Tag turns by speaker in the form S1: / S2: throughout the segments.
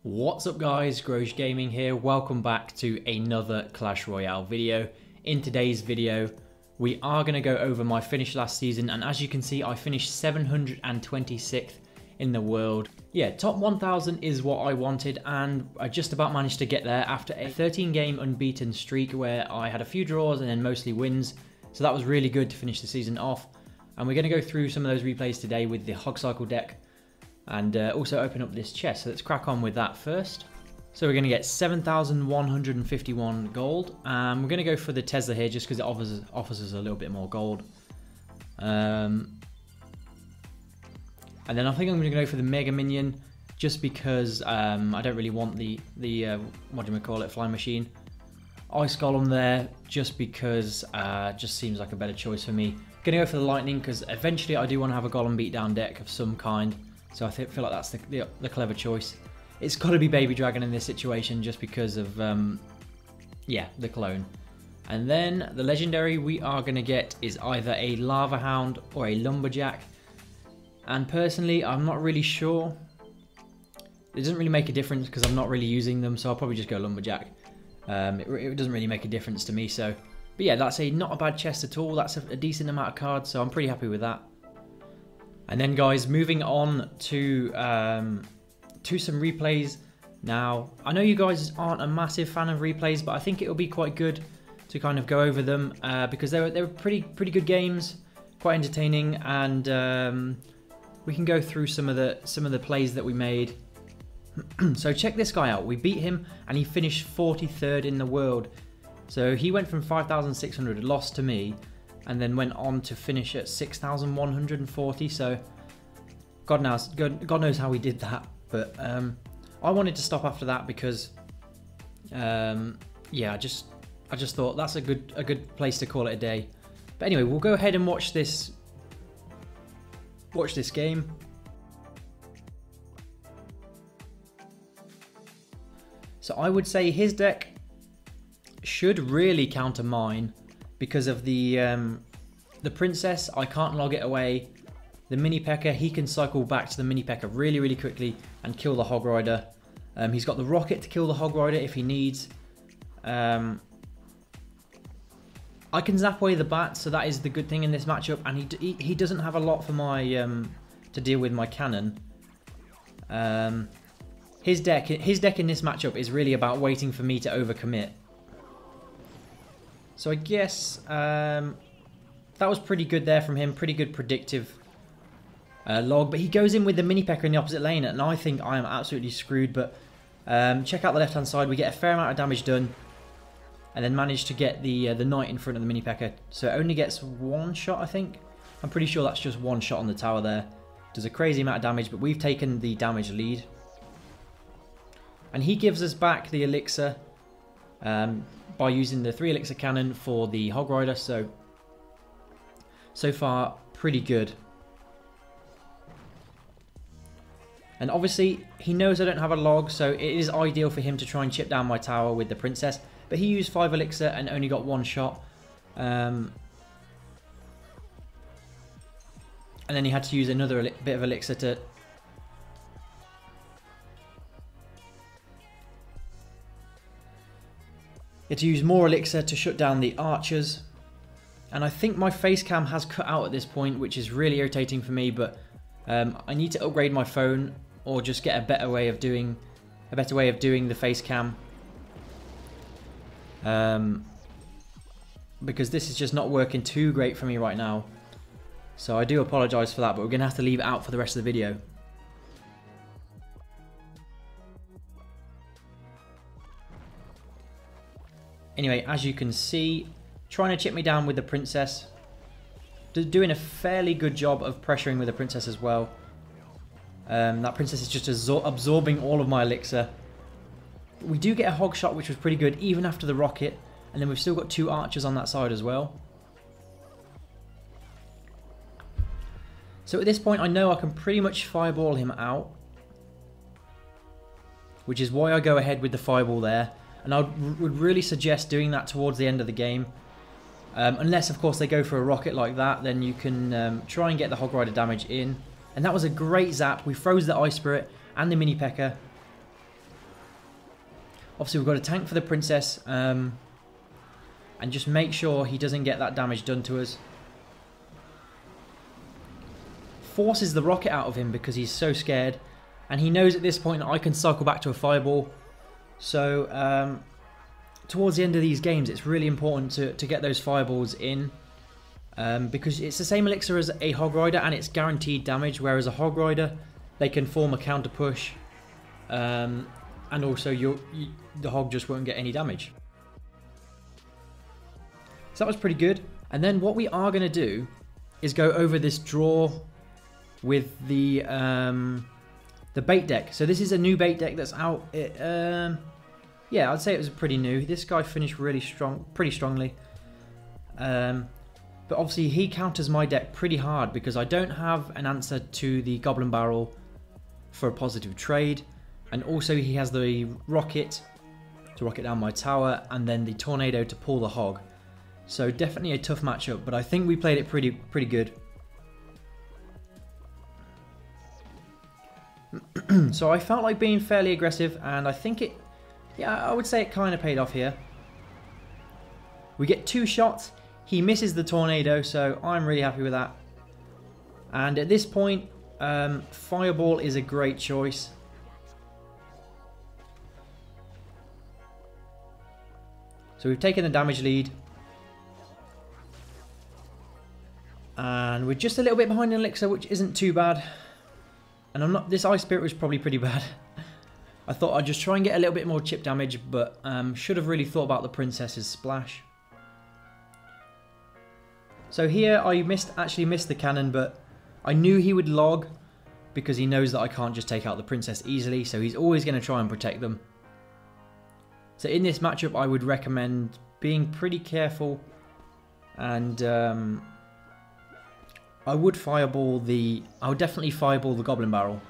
S1: What's up guys, Groge Gaming here. Welcome back to another Clash Royale video. In today's video, we are going to go over my finish last season, and as you can see, I finished 726th in the world. Yeah, top 1000 is what I wanted, and I just about managed to get there after a 13 game unbeaten streak where I had a few draws and then mostly wins. So that was really good to finish the season off. And we're going to go through some of those replays today with the Hog Cycle deck and also open up this chest. So let's crack on with that first. So we're going to get 7,151 gold. We're going to go for the Tesla here just because it offers us a little bit more gold. And then I think I'm going to go for the Mega Minion just because I don't really want the what do we call it, flying machine. Ice Golem there just because just seems like a better choice for me. Gonna go for the Lightning because eventually I do want to have a Golem beatdown deck of some kind. So I feel like that's the clever choice. It's got to be Baby Dragon in this situation just because of, yeah, the clone. And then the legendary we are going to get is either a Lava Hound or a Lumberjack. And personally, I'm not really sure. It doesn't really make a difference because I'm not really using them, so I'll probably just go Lumberjack. It doesn't really make a difference to me, so... But yeah, that's not a bad chest at all. That's a decent amount of cards, so I'm pretty happy with that. And then guys, moving on to some replays. Now, I know you guys aren't a massive fan of replays, but I think it'll be quite good to kind of go over them because they were pretty good games, quite entertaining, and we can go through some of the plays that we made. So check this guy out. We beat him, and he finished 43rd in the world. So he went from 5,600, lost to me, and then went on to finish at 6,140. So God knows how he did that. But I wanted to stop after that because, yeah, I just thought that's a good place to call it a day. But anyway, we'll go ahead and watch this game. So I would say his deck should really counter mine because of the princess. I can't log it away. The mini P.E.K.K.A, he can cycle back to the mini P.E.K.K.A really quickly and kill the Hog Rider. He's got the rocket to kill the Hog Rider if he needs. I can zap away the bat, so that is the good thing in this matchup. And he doesn't have a lot for my to deal with my cannon. His deck in this matchup is really about waiting for me to overcommit. So I guess that was pretty good there from him. Pretty good predictive log. But he goes in with the mini P.E.K.K.A in the opposite lane, and I think I am absolutely screwed. But check out the left-hand side. We get a fair amount of damage done, and then manage to get the knight in front of the mini P.E.K.K.A. So it only gets one shot, I think. I'm pretty sure that's just one shot on the tower there. Does a crazy amount of damage, but we've taken the damage lead. And he gives us back the elixir by using the 3 elixir cannon for the Hog Rider. So far, pretty good. And obviously, he knows I don't have a log, so it is ideal for him to try and chip down my tower with the princess. But he used 5 elixir and only got 1 shot. And then he had to use another bit of elixir to... to use more elixir to shut down the archers. And I think my face cam has cut out at this point, which is really irritating for me, but I need to upgrade my phone or just get a better way of doing the face cam. Because this is just not working too great for me right now. So I do apologize for that, but we're going to have to leave it out for the rest of the video. Anyway, as you can see, trying to chip me down with the princess. Doing a fairly good job of pressuring with the princess as well. That princess is just absorbing all of my elixir. We do get a hog shot, which was pretty good, even after the rocket. And then we've still got 2 archers on that side as well. So at this point, I know I can pretty much fireball him out. Which is why I go ahead with the fireball there. And I would really suggest doing that towards the end of the game. Unless, of course, they go for a rocket like that, then you can try and get the Hog Rider damage in. And that was a great zap. We froze the Ice Spirit and the Mini P.E.K.K.A. Obviously, we've got a tank for the Princess. And just make sure he doesn't get that damage done to us. Forces the rocket out of him because he's so scared. And he knows at this point that I can cycle back to a Fireball. So, towards the end of these games, it's really important to get those Fireballs in. Because it's the same elixir as a Hog Rider and it's guaranteed damage. Whereas a Hog Rider, they can form a counter push. And also, the Hog just won't get any damage. So that was pretty good. And then what we are going to do is go over this draw with the bait deck. So this is a new bait deck that's out. Yeah, I'd say it was pretty new. This guy finished really strong, pretty strongly. But obviously he counters my deck pretty hard because I don't have an answer to the Goblin Barrel for a positive trade. And also he has the rocket to rocket down my tower and then the tornado to pull the hog. So definitely a tough matchup, but I think we played it pretty good. So I felt like being fairly aggressive and I think it, yeah, I would say it kind of paid off here. We get 2 shots, he misses the tornado, so I'm really happy with that. And at this point, Fireball is a great choice. So we've taken the damage lead. And we're just a little bit behind in Elixir, which isn't too bad. And this Ice Spirit was probably pretty bad. I thought I'd just try and get a little bit more chip damage, but should have really thought about the Princess's splash. So here I actually missed the cannon, but I knew he would log because he knows that I can't just take out the Princess easily, so he's always going to try and protect them. So in this matchup I would recommend being pretty careful and I would definitely fireball the Goblin Barrel.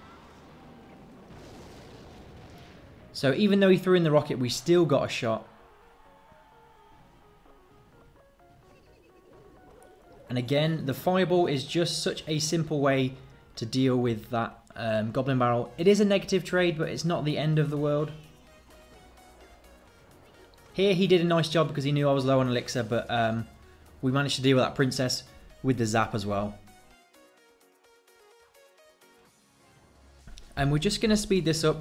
S1: So even though he threw in the rocket, we still got a shot. And again, the Fireball is just such a simple way to deal with that Goblin Barrel. It is a negative trade, but it's not the end of the world. Here he did a nice job because he knew I was low on Elixir, but we managed to deal with that Princess with the zap as well. And we're just going to speed this up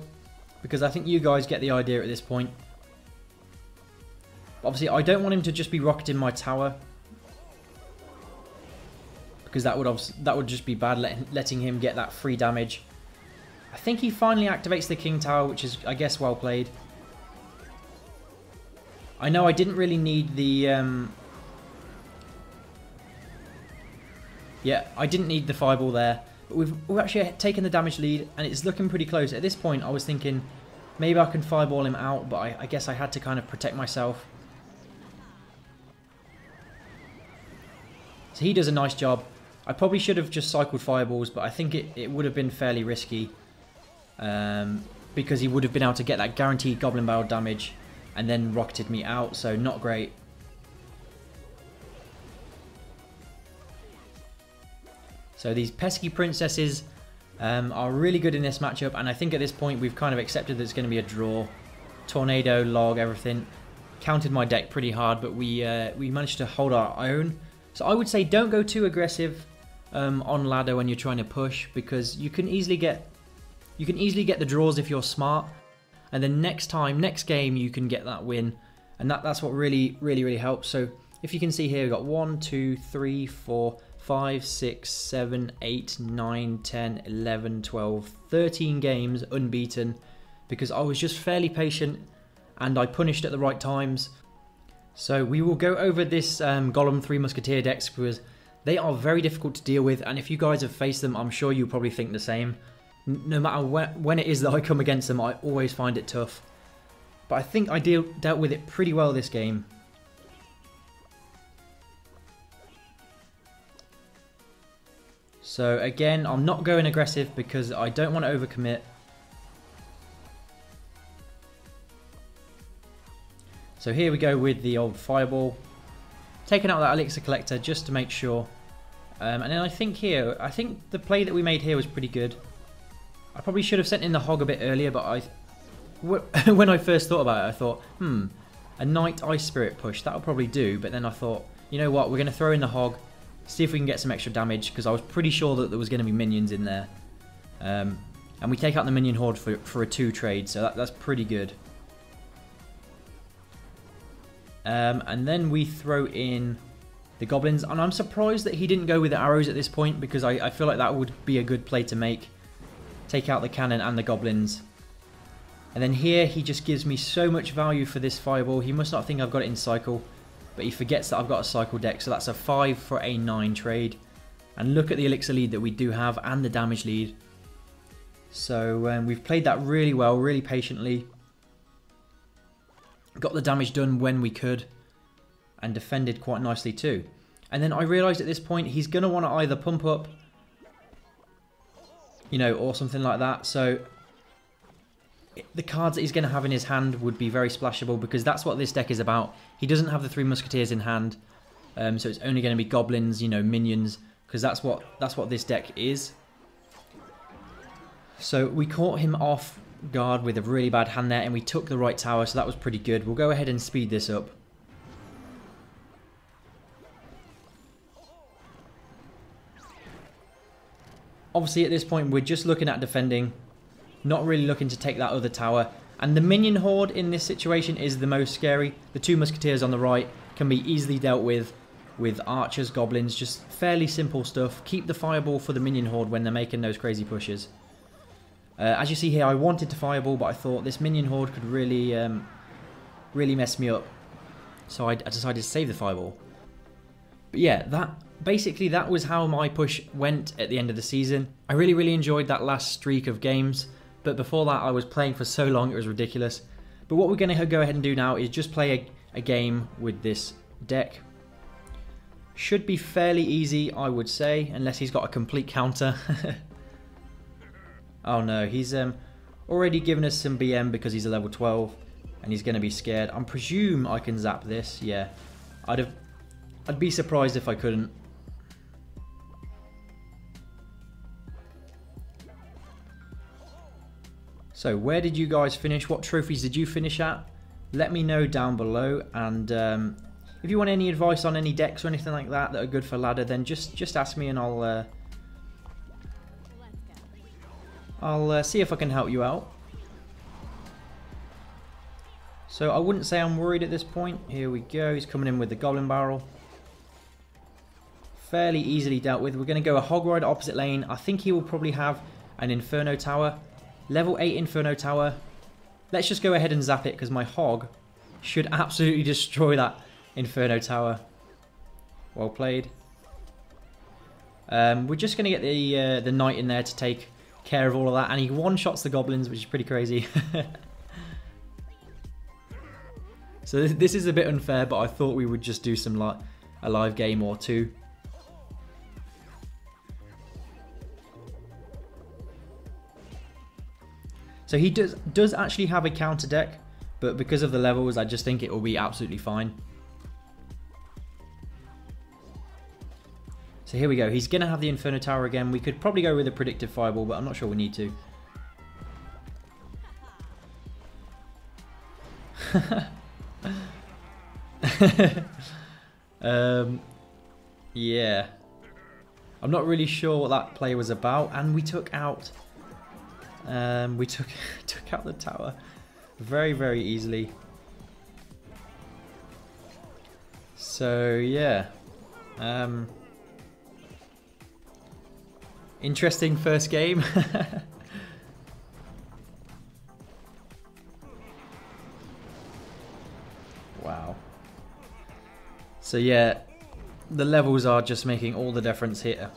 S1: because I think you guys get the idea at this point. Obviously, I don't want him to just be rocketing my tower because that would just be bad, letting him get that free damage. I think he finally activates the King Tower, which is, I guess, well played. I know I didn't really need the... yeah, I didn't need the Fireball there. But we've actually taken the damage lead, and it's looking pretty close. At this point, I was thinking maybe I can Fireball him out, but I guess I had to kind of protect myself. So he does a nice job. I probably should have just cycled Fireballs, but I think it would have been fairly risky. Because he would have been able to get that guaranteed Goblin Barrel damage and then rocketed me out, so not great. So these pesky Princesses are really good in this matchup, and I think at this point we've kind of accepted that it's going to be a draw. Tornado, log, everything. Counted my deck pretty hard, but we managed to hold our own. So I would say don't go too aggressive on ladder when you're trying to push, because you can easily get the draws if you're smart, and then next game you can get that win, and that's what really helps. So if you can see here, we've got 1, 2, 3, 4, 5, 6, 7, 8, 9, 10, 11, 12, 13 games unbeaten because I was just fairly patient and I punished at the right times. So we will go over this Golem 3 Musketeer decks because they are very difficult to deal with, and if you guys have faced them, I'm sure you probably think the same. No matter when it is that I come against them, I always find it tough. But I think I dealt with it pretty well this game. So again, I'm not going aggressive because I don't want to overcommit. So here we go with the old Fireball. taken out that elixir collector just to make sure. And then I think the play that we made here was pretty good. I probably should have sent in the hog a bit earlier, but when I first thought about it, I thought, a Night Ice Spirit push, that'll probably do. But then I thought, you know what, we're going to throw in the hog, see if we can get some extra damage, because I was pretty sure that there was going to be minions in there. And we take out the minion horde for a 2 trade, so that's pretty good. And then we throw in the goblins, and I'm surprised that he didn't go with the arrows at this point, because I feel like that would be a good play to make. Take out the cannon and the goblins. And then here he just gives me so much value for this fireball. He must not think I've got it in cycle, but he forgets that I've got a cycle deck, so that's a 5 for a 9 trade. And look at the elixir lead that we do have and the damage lead. So we've played that really well, really patiently. Got the damage done when we could, and defended quite nicely too. And then I realised at this point he's going to want to either pump up, you know, or something like that. So the cards that he's going to have in his hand would be very splashable, because that's what this deck is about. He doesn't have the 3 musketeers in hand, so it's only going to be goblins, you know, minions, because that's what this deck is. So we caught him off guard with a really bad hand there, and we took the right tower, so that was pretty good. We'll go ahead and speed this up. Obviously at this point we're just looking at defending, not really looking to take that other tower. And the minion horde in this situation is the most scary. The 2 musketeers on the right can be easily dealt with archers, goblins, just fairly simple stuff. Keep the fireball for the minion horde when they're making those crazy pushes. As you see here, I wanted to fireball, but I thought this minion horde could really mess me up. So I decided to save the fireball. But yeah, basically that was how my push went at the end of the season. I really enjoyed that last streak of games, but before that I was playing for so long it was ridiculous. But what we're going to go ahead and do now is just play a game with this deck. Should be fairly easy, I would say, unless he's got a complete counter. Oh no, he's already given us some BM because he's a level 12 and he's going to be scared. I presume I can zap this, yeah. I'd be surprised if I couldn't. So where did you guys finish? What trophies did you finish at? Let me know down below, and if you want any advice on any decks or anything like that that are good for ladder, then just ask me and I'll see if I can help you out. So I wouldn't say I'm worried at this point. Here we go, he's coming in with the goblin barrel. Fairly easily dealt with. We're going to go a hog rider opposite lane. I think he will probably have an inferno tower. Level 8 inferno tower. Let's just go ahead and zap it, because my hog should absolutely destroy that inferno tower. Well played. We're just going to get the knight in there to take care of all of that, and he one-shots the goblins, which is pretty crazy. So this is a bit unfair, but I thought we would just do some a live game or two. So he does actually have a counter deck, but because of the levels, I just think it will be absolutely fine. So here we go. He's going to have the Inferno Tower again. We could probably go with a Predictive Fireball, but I'm not sure we need to. Yeah. I'm not really sure what that play was about, and we took out... we took out the tower very easily. So yeah, interesting first game. Wow. So yeah, the levels are just making all the difference here.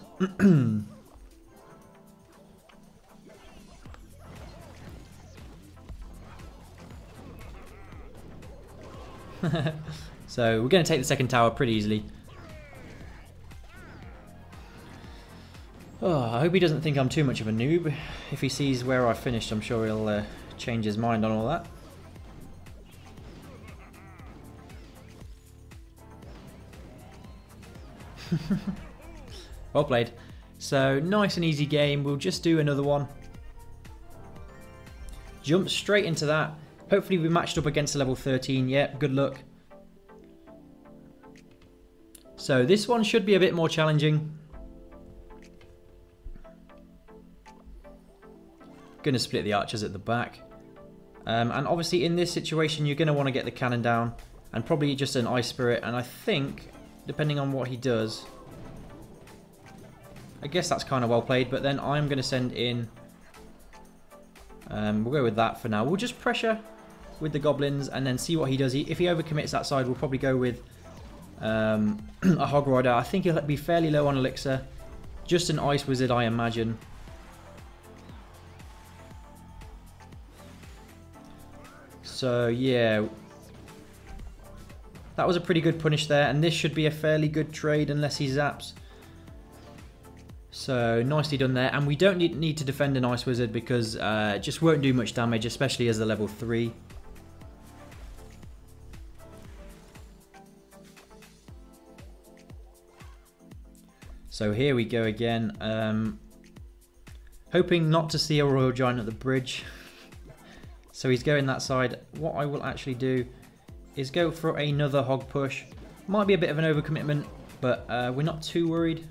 S1: So we're going to take the second tower pretty easily. Oh, I hope he doesn't think I'm too much of a noob. If he sees where I finished, I'm sure he'll change his mind on all that. Well played. So, nice and easy game. We'll just do another one. Jump straight into that. Hopefully we matched up against a level 13. Yep, good luck. So this one should be a bit more challenging. Gonna split the archers at the back. And obviously in this situation you're gonna want to get the cannon down. And probably just an ice spirit. And I think, depending on what he does, I guess that's kind of well played. But then I'm gonna send in... we'll go with that for now. We'll just pressure with the goblins and then see what he does. If he overcommits that side, we'll probably go with a Hog Rider. I think he'll be fairly low on elixir. Just an ice wizard, I imagine. So yeah, that was a pretty good punish there, and this should be a fairly good trade unless he zaps. So nicely done there, and we don't need to defend an ice wizard because it just won't do much damage, especially as a level 3. So here we go again. Hoping not to see a Royal Giant at the bridge. So he's going that side. What I will actually do is go for another hog push. Might be a bit of an overcommitment, but we're not too worried.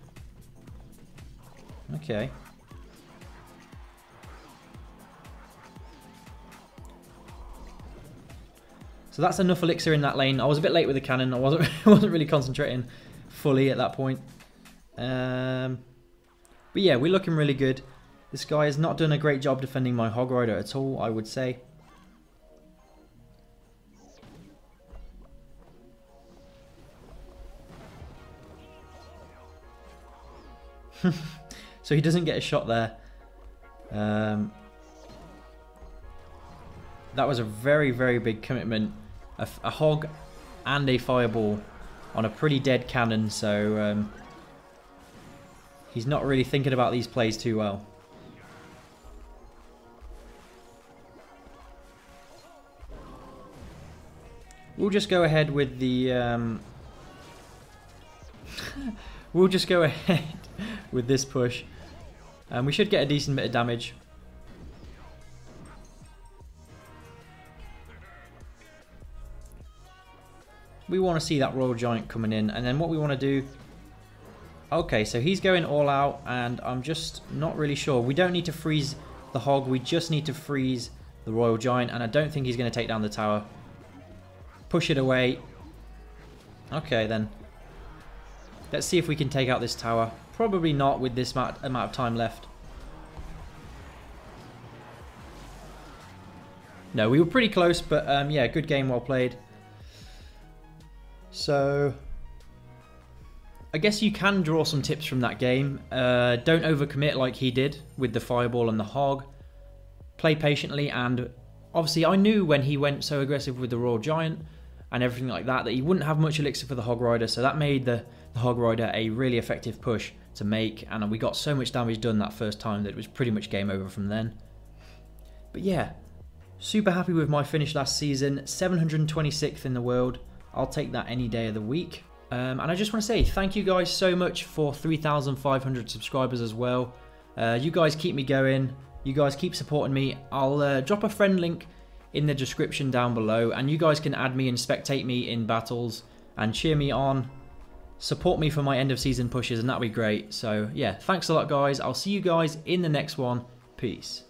S1: Okay. So that's enough elixir in that lane. I was a bit late with the cannon. I wasn't really concentrating fully at that point. But yeah, we're looking really good. This guy has not done a great job defending my Hog Rider at all, I would say. So he doesn't get a shot there. That was a very, very big commitment. A hog and a fireball on a pretty dead cannon, so he's not really thinking about these plays too well. We'll just go ahead with the... we'll just go ahead with this push. We should get a decent bit of damage. We want to see that Royal Giant coming in, and then what we want to do... Okay, so he's going all out, and I'm just not really sure. We don't need to freeze the hog, we just need to freeze the Royal Giant, and I don't think he's going to take down the tower. Push it away. Okay, then. Let's see if we can take out this tower. Probably not with this amount of time left. No, we were pretty close, but yeah, good game, well played. So... I guess you can draw some tips from that game. Don't overcommit like he did with the fireball and the hog. Play patiently, and obviously I knew when he went so aggressive with the Royal Giant and everything like that he wouldn't have much elixir for the Hog Rider, so that made the Hog Rider a really effective push to make, and we got so much damage done that first time that it was pretty much game over from then. But yeah, super happy with my finish last season, 726th in the world. I'll take that any day of the week. And I just want to say thank you guys so much for 3,500 subscribers as well. You guys keep me going. You guys keep supporting me. I'll drop a friend link in the description down below, and you guys can add me and spectate me in battles and cheer me on. Support me for my end of season pushes, and that'll be great. So yeah, thanks a lot guys. I'll see you guys in the next one. Peace.